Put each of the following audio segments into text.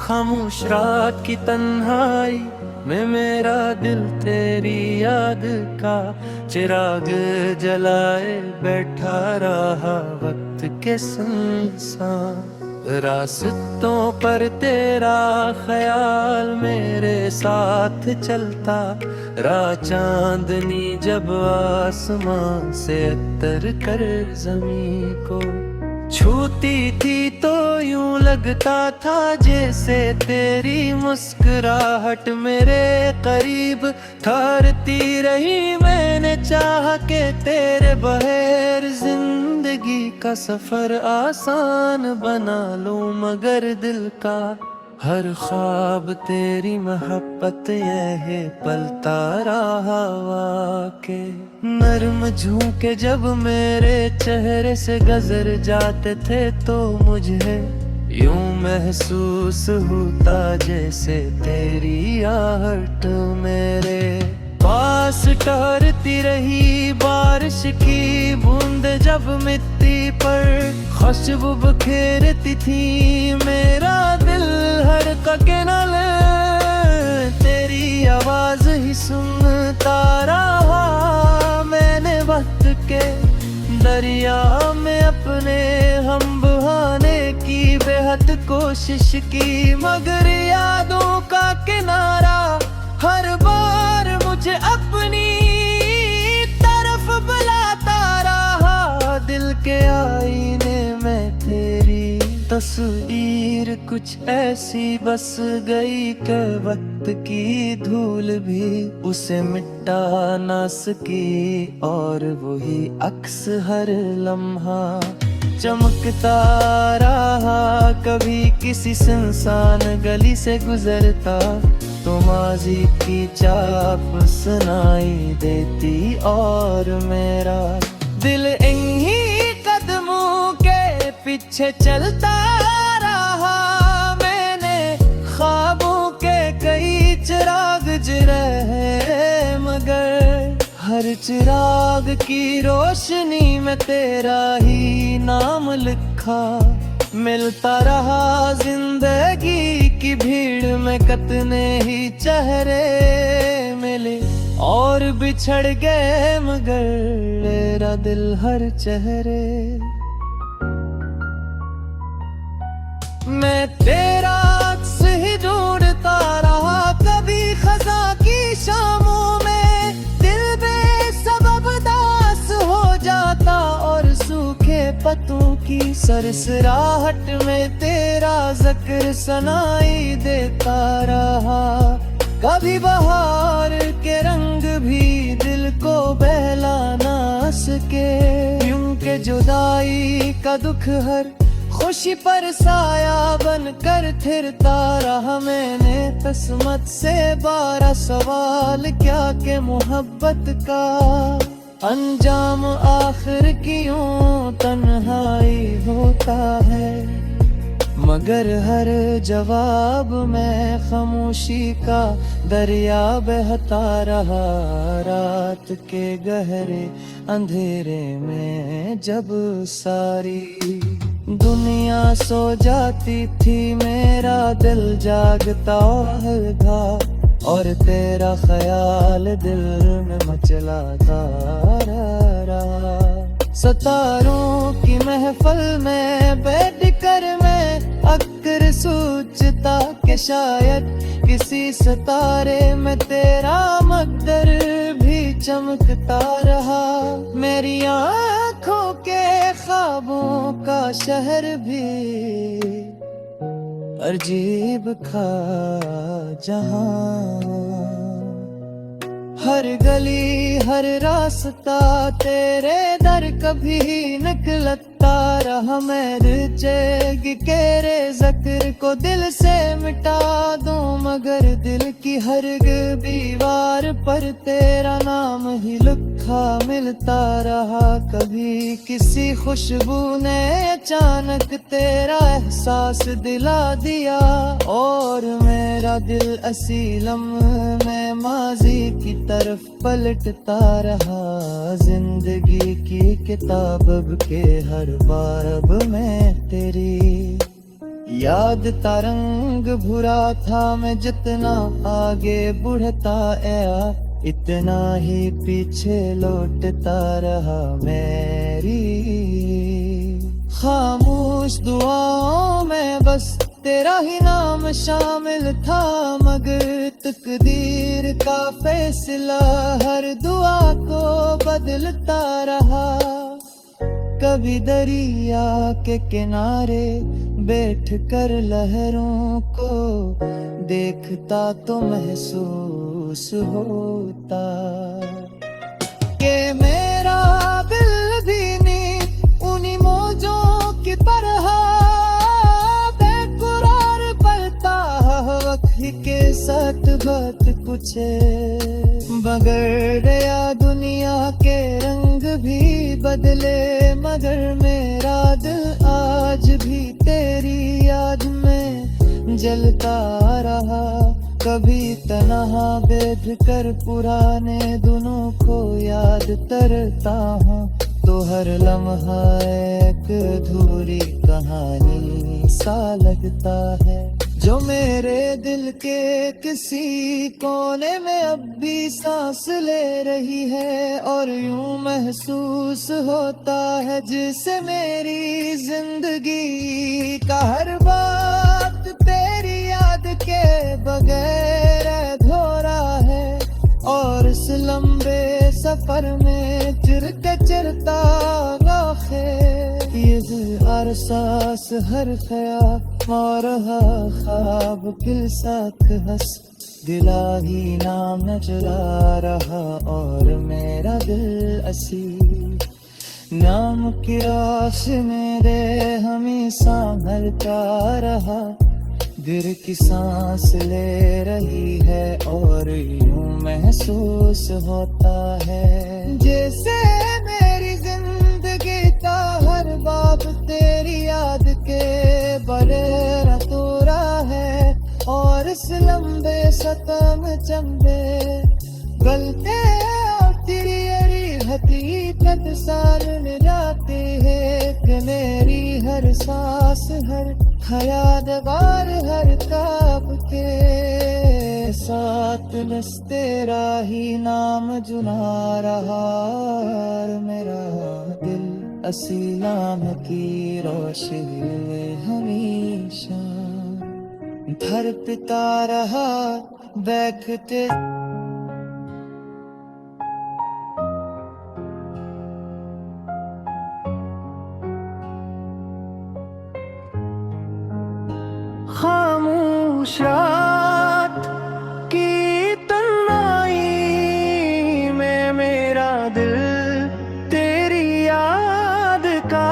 खामोश रात की तन्हाई में मेरा दिल तेरी याद का चिराग जलाए बैठा रहा वक्त के सुनसान रास्तों पर तेरा ख्याल मेरे साथ चलता रहा। चांदनी जब आसमां से उतर कर जमीन को छूती थी तो यूं लगता था जैसे तेरी मुस्कुराहट मेरे करीब ठहरती रही। मैंने चाहा के तेरे बगैर जिंदगी का सफर आसान बना लूं, मगर दिल का हर ख्वाब तेरी मोहब्बत यह पलता रहा। के नर्म झोंके जब मेरे चेहरे से गुजर जाते थे तो मुझे यूं महसूस होता जैसे तेरी आहट मेरे पास ठहरती रही। बारिश की बूंद जब मिट्टी पर खुशबू बखेरती थी, मेरा दिल हड़के न ले तेरी आवाज ही सुनता रहा। मैंने वक्त के दरिया में अपने हम बहाने की बेहद कोशिश की, मगर यादों का किनारा हर बार मुझे अपनी तरफ बुलाता रहा। दिल के आईने में तेरी तस्वीर कुछ ऐसी बस गई कि वक्त की धूल भी उसे मिटा ना सकी, और वही अक्स हर लम्हा चमकता रहा। कभी किसी सुनसान गली से गुजरता तो माजी की चाप सुनाई देती, और मेरा दिल इन्हीं कदमों के पीछे चलता रहा। मैंने ख्वाबों के कई चिराग जलाए, मगर हर चिराग की रोशनी में तेरा ही नाम लिखा। मिलता रहा जिंदगी की भीड़ में कितने ही चेहरे मिले और बिछड़ गए, मगर मेरा दिल हर चेहरे मैं तेरा अक्स ही ढूंढता रहा। कभी खजा की शामों में दिल बेसबब उदास हो जाता, और सूखे पत्तों की सरसराहट में तेरा जिक्र सुनाई देता रहा। कभी बहार के रंग भी दिल को बहला ना सके, यूं के जुदाई का दुख हर खुशी पर साया बन कर फिरता रहा। मैंने किस्मत से 12 सवाल क्या के मोहब्बत का अंजाम आखिर क्यों तन्हाई होता है, मगर हर जवाब में खामोशी का दरिया बहता रहा। रात के गहरे अंधेरे में जब सारी दुनिया सो जाती थी, मेरा दिल जागता था, और तेरा ख्याल दिल में मचलाता रहा। सितारों की महफिल में बैठ कर मैं अक्सर सोचता कि शायद किसी सितारे में तेरा मकदर भी चमकता रहा। मेरी आँखों के ख्वाबों का शहर भी अजीब था जहां, हर गली हर रास्ता तेरे दर कभी निकलता रहा। मैं चाहेगी तेरे जिक्र को दिल से मिटा दूं, मगर दिल की हर दीवार पर तेरा नाम ही लिखा मिलता रहा। कभी किसी खुशबू ने अचानक तेरा एहसास दिला दिया, और मेरा दिल असीलम में माजी की तरफ पलटता रहा। जिंदगी की किताब के हर बाब में तेरी याद तरंग भुरा था, मैं जितना आगे बढ़ता आया इतना ही पीछे लौटता रहा। मेरी खामोश दुआओं में बस तेरा ही नाम शामिल था, मगर तकदीर का फैसला हर दुआ को बदलता रहा। कभी दरिया के किनारे बैठ कर लहरों को देखता तो महसूस होता कि मेरा दिल भी नहीं उन्हीं मौजों की तरह बेकरार पलता। वक्त ही के साथ बात कुछ बगैर या दुनिया के रंग भी बदले, मगर मेरा दिल आज भी तेरी याद में जलता रहा। कभी तन्हा बैठ कर पुराने दिनों को याद करता हूँ तो हर लम्हा एक अधूरी कहानी सा लगता है, जो मेरे दिल के किसी कोने में अब भी सांस ले रही है। और यूं महसूस होता है जिसे मेरी जिंदगी का हर बात तेरी याद के बगैर अधूरा है। और इस लंबे सफर में चिरता राखे ये हर सांस हर ख्याल और ख्वाब फिर साथ हंस दिला ही नाम न चला रहा। और मेरा दिल असी नाम की आस मेरे हमेशा हलता रहा। दिल की सांस ले रही है और यूं महसूस होता है जैसे मेरी जिंदगी का हर बाब तेरी याद के बड़े अधूरा है। और इस लंबे सतम चंबे गलते और तेरी हकीकत सामने जाती है कि मेरी हर सांस हर हयादगार हर काब के साथ बस तेरा ही नाम जुना रहा। और मेरा दिल असीलाम की रोशनी में हमेशा धड़कता रहा बैठते। खामोश रात की तन्हाई में मेरा दिल तेरी याद का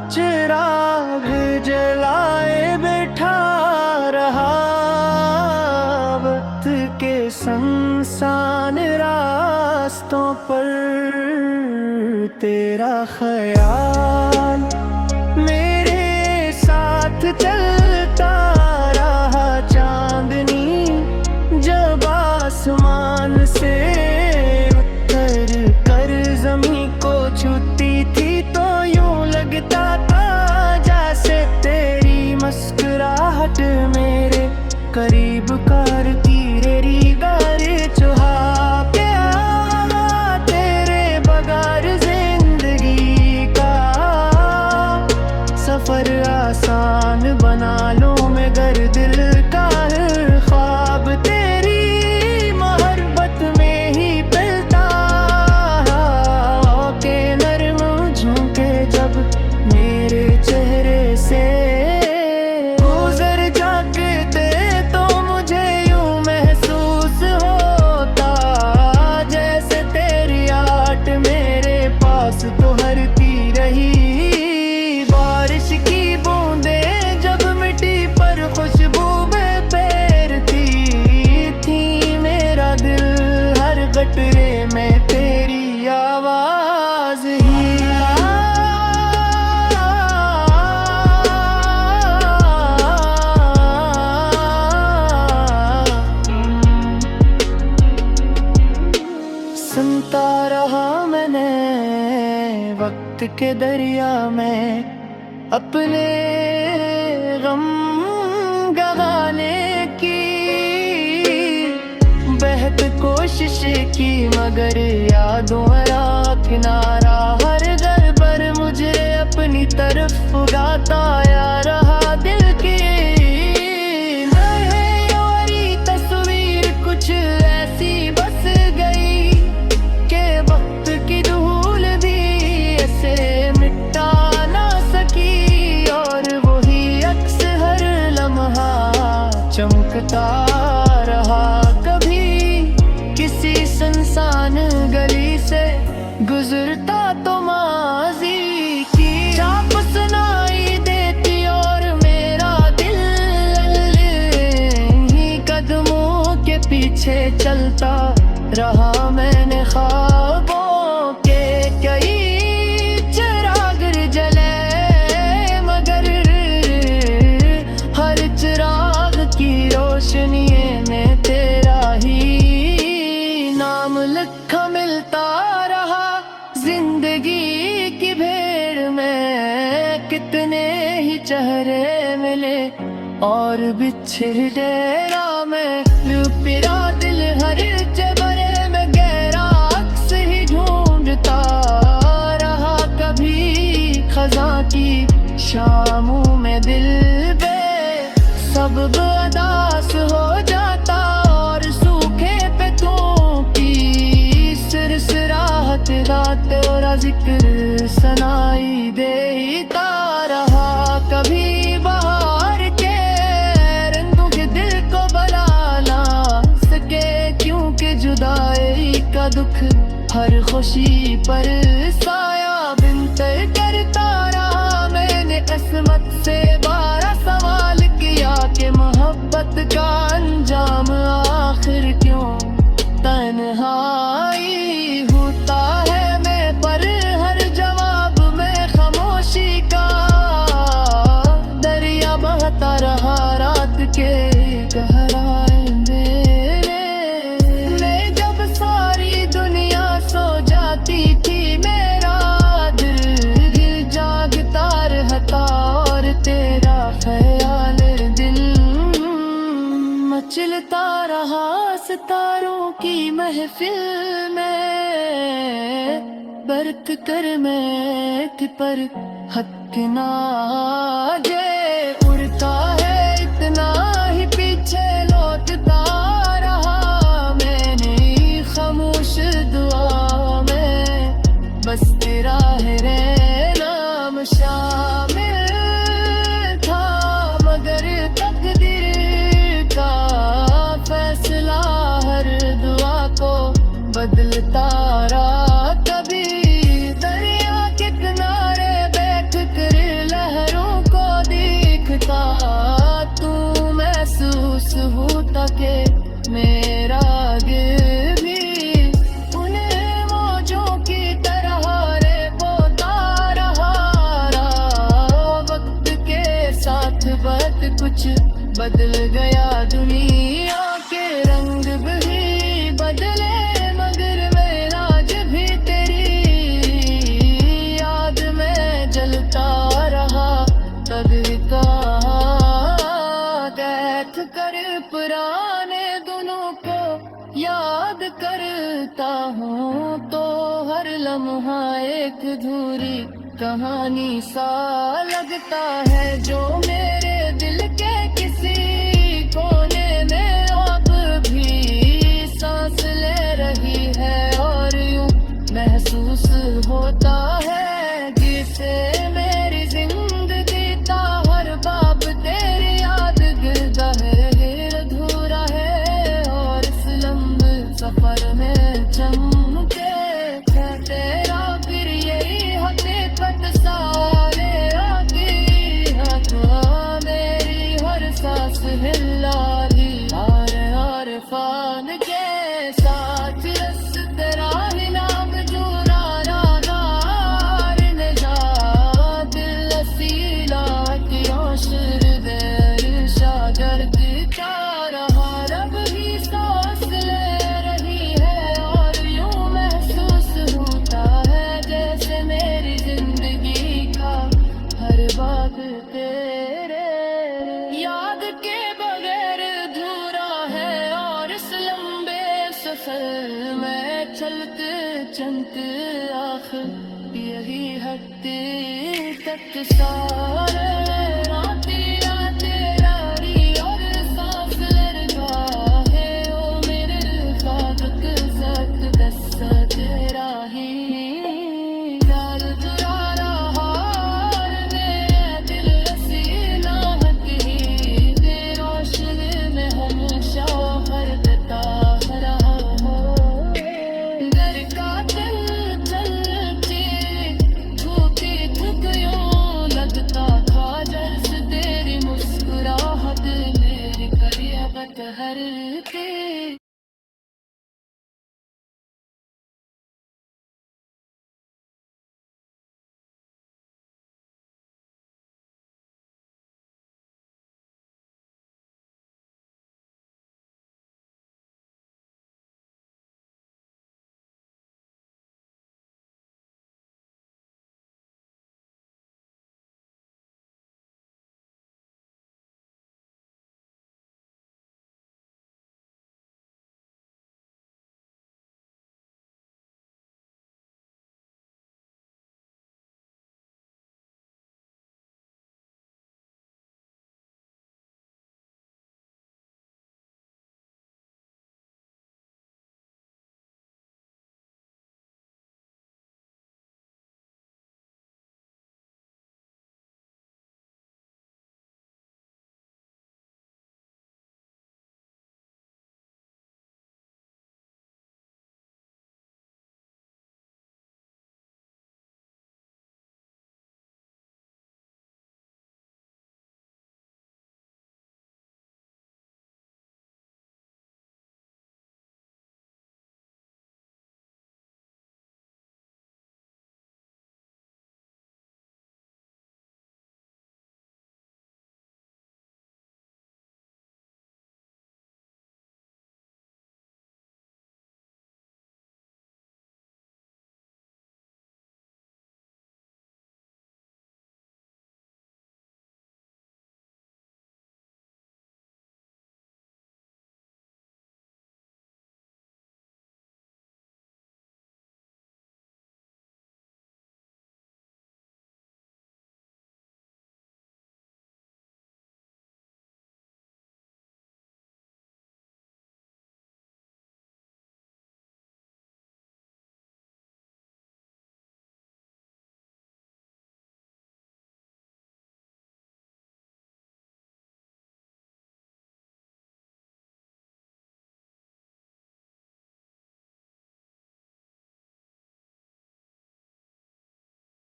चिराग जलाए बैठा रहा। वक्त के सुनसान रास्तों पर तेरा ख्याल चलता रहा। चांदनी जब आसमान से उतर कर जमीन को छूती थी तो यूं लगता था जैसे तेरी मुस्कुराहट मेरे करीब करती रेरी गारे चुहा के आवा तेरे बगैर जिंदगी का सफर आसान बना लो मगर दिल का हर ख्वाब तेरी मोहब्बत में ही पलता के नरम झोंके जब मेरे चेहरे से गुजर जाते तो मुझे यूं महसूस होता जैसे तेरी आट मेरे पास तो हरती रही। बारिश की बूंदें जब मिट्टी पर खुशबू में तैरती थी मेरा दिल हर गटरे में तेरी आवाज ही। सुनता रहा मैंने वक्त के दरिया में अपने गम गवाने की बेहद कोशिश की, मगर यादों का किनारा हर घर पर मुझे अपनी तरफ बुलाता आया रहा। दिल की नई तस्वीर कुछ ऐसी बस गई कि वक्त की धूल भी ऐसे मिटा ना सकी, और वही अक्स हर लम्हा चमकता रहा। कभी किसी सुनसान गली से गुजरता तो माजी की चाप सुनाई देती, और मेरा दिल ही कदमों के पीछे चलता रहा। मैंने ख्वाबों के कई चिराग जले, मगर हर चिराग की रोशनी में तेरा ही नाम लिखा मिलता रहा। जिंदगी की भीड़ में कितने ही चेहरे मिले, और बिछड़ डेरा में लुपिरा दिल हर चबरे में गहरा अक्स ही ढूंढता रहा। कभी खजा की शामों में दिल पे सब उदास हो जाता, और सूखे पेटों की सिरसिराहत रात तेरा जिक्र सुनाई देता रहा। कभी बाहर के रंगों के दिल को बला ना सके, क्योंकि जुदाई का दुख हर खुशी पर साया बिनतर करता रहा। मैंने किस्मत से 12 सवाल किया कि मोहब्बत का अंजाम आखिर क्यों तन्हाई होता है। मैं पर हर जवाब में खामोशी का दरिया बहता रहा। रात के गहराए में जब सारी दुनिया सो जाती थी, मेरा दिल जागता रहता, और तेरा ख्याल दिल मचलता रहा। सितारों की महफिल में बरत कर मैं पर हक ना जे उड़ता है, इतना ही पीछे लौटता रहा। मैंने खामोश दुआ में बस तेरा है नाम शामिल था, मगर तकदीर का फैसला हर दुआ को बदलता रहा। कभी दरिया के किनारे बैठ कर लहरों को देखता, तू महसूस होता कि मेरा दिल भी उन्हें मौजों की तरह रे बोता रहा। वक्त के साथ बहुत कुछ बदल गया, दुनिया के रंग भी बदले, मगर मैं आज भी तेरी याद में जलता रहा। कभी कहा बैठ कर पुराने दिनों को याद करता हूँ, तो हर लम्हा एक अधूरी कहानी सा लगता है, जो मेरे दिल के किसी कोने में अब भी सांस ले रही है। और यूं महसूस होता है जिसे मेरी जिंदगी का हर बाब तेरी याद गिरता है, अधूरा है। और इस लंबे सफर में चमके तेरा फिर यही हकीकत सारे आती है। चलते चलते आखिर यही हकीकत सारे